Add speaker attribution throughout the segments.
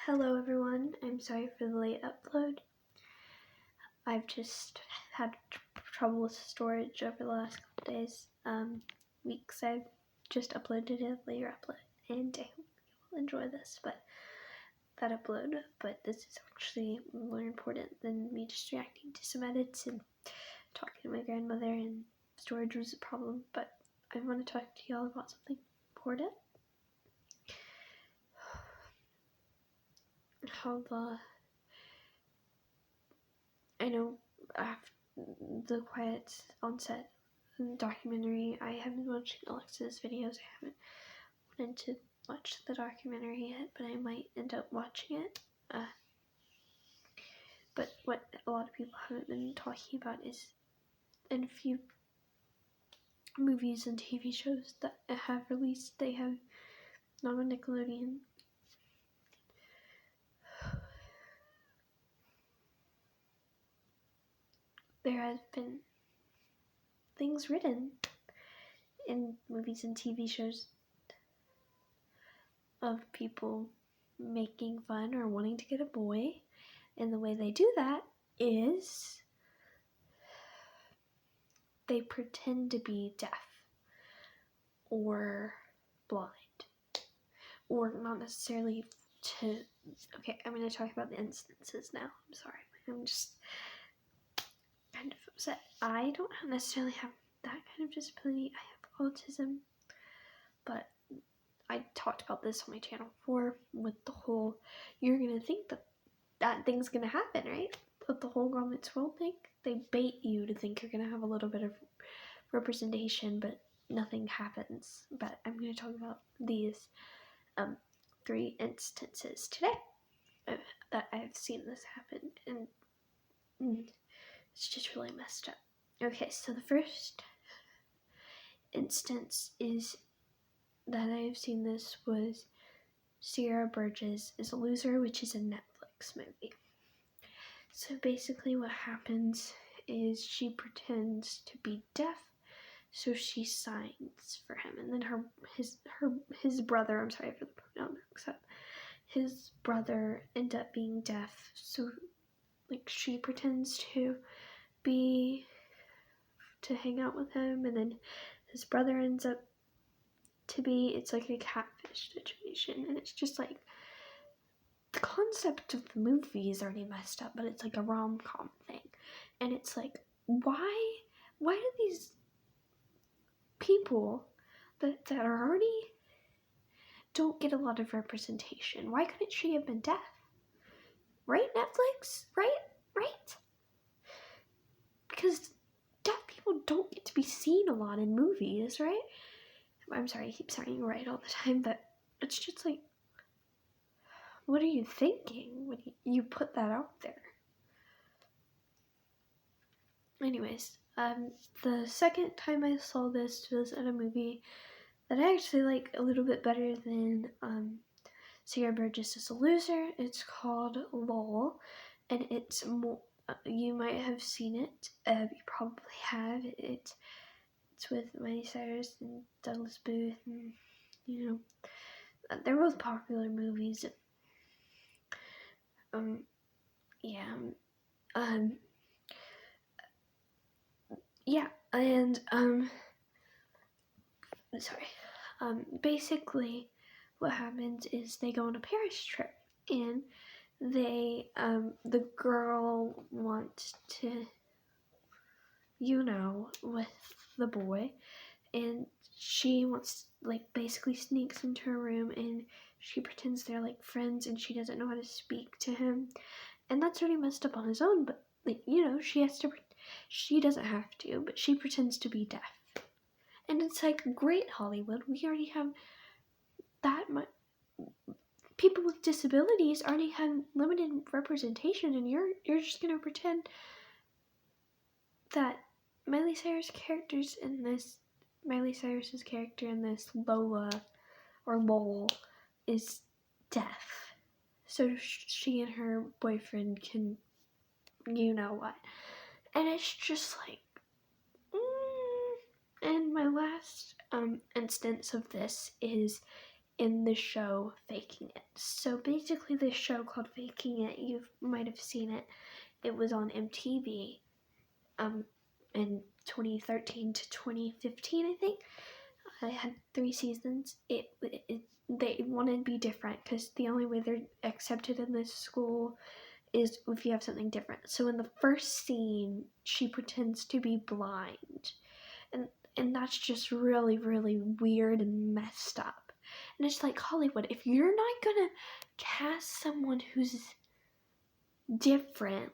Speaker 1: Hello everyone, I'm sorry for the late upload. I've just had trouble with storage over the last couple days, weeks. I've just uploaded a later upload and I hope you will enjoy this, that upload. But this is actually more important than me just reacting to some edits and talking to my grandmother, and storage was a problem, but I want to talk to y'all about something important. I know after the Quiet on Set documentary, I have been watching Alexa's videos. I haven't wanted to watch the documentary yet, but I might end up watching it. But what a lot of people haven't been talking about is in a few movies and TV shows that have released, they have not on Nickelodeon. There have been things written in movies and TV shows of people making fun or wanting to get a boy, and the way they do that is they pretend to be deaf or blind, or not necessarily to. Okay, I'm going to talk about the instances now. I'm sorry, I'm just kind of upset. I don't necessarily have that kind of disability. I have autism, but I talked about this on my channel before with the whole, you're going to think that thing's going to happen, right? With the whole Girl Meets World thing, they bait you to think you're going to have a little bit of representation, but nothing happens. But I'm going to talk about these 3 instances today that I've seen this happen, and it's just really messed up. Okay, so the first instance is that I've seen this was Sierra Burgess is a Loser, which is a Netflix movie. So basically what happens is she pretends to be deaf, so she signs for him, and then his brother, I'm sorry for the pronoun mix up, his brother ended up being deaf, so like she pretends to hang out with him, and then his brother ends up to be, it's like a catfish situation, and it's just like, the concept of the movie is already messed up, but it's like a rom-com thing, and it's like, why do these people that are already don't get a lot of representation? Why couldn't she have been deaf? Right, Netflix? Right? Because deaf people don't get to be seen a lot in movies, right? I'm sorry, I keep saying right all the time, but it's just like, what are you thinking when you put that out there? Anyways, the second time I saw this was at a movie that I actually like a little bit better than Sierra Burgess is a Loser. It's called LOL, and it's more, you might have seen it, you probably have. It's with Miley Cyrus and Douglas Booth, and they're both popular movies. And basically what happens is they go on a Paris trip, and they, the girl wants to, with the boy, and she wants, like, basically sneaks into her room, and she pretends they're, like, friends, and she doesn't know how to speak to him, and that's already messed up on his own, but, like, she doesn't have to, but she pretends to be deaf, and it's like, great, Hollywood, we already have that much, people with disabilities already have limited representation, and you're just gonna pretend that Miley Cyrus's character in this, Lola, or Lowell, is deaf, so she and her boyfriend can, what, and it's just like, And my last instance of this is in the show Faking It. So basically this show called Faking It, you might have seen it. It was on MTV in 2013 to 2015, I think. It had 3 seasons. They wanted to be different because the only way they're accepted in this school is if you have something different. So in the first scene, she pretends to be blind. And that's just really, really weird and messed up. And it's like, Hollywood, if you're not gonna cast someone who's different,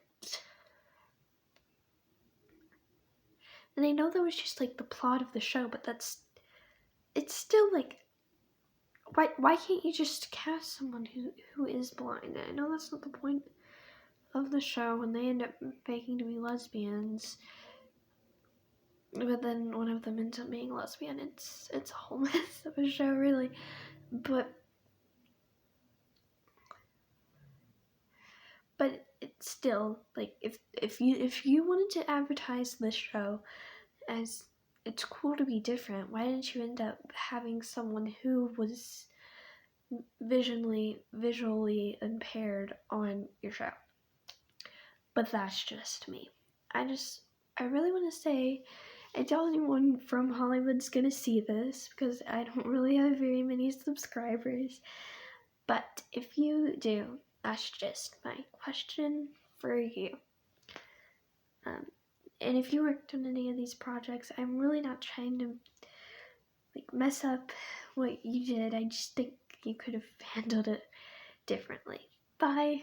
Speaker 1: and I know that was just like the plot of the show, but it's still like, why can't you just cast someone who is blind? I know that's not the point of the show, and they end up faking to be lesbians, but then one of them ends up being lesbian. It's a whole mess of a show, really. But it's still like, if you wanted to advertise this show as it's cool to be different, why didn't you end up having someone who was visually impaired on your show? But that's just me. I really want to say, I doubt anyone from Hollywood's gonna see this because I don't really have very many subscribers. But if you do, that's just my question for you. And if you worked on any of these projects, I'm really not trying to like mess up what you did. I just think you could have handled it differently. Bye.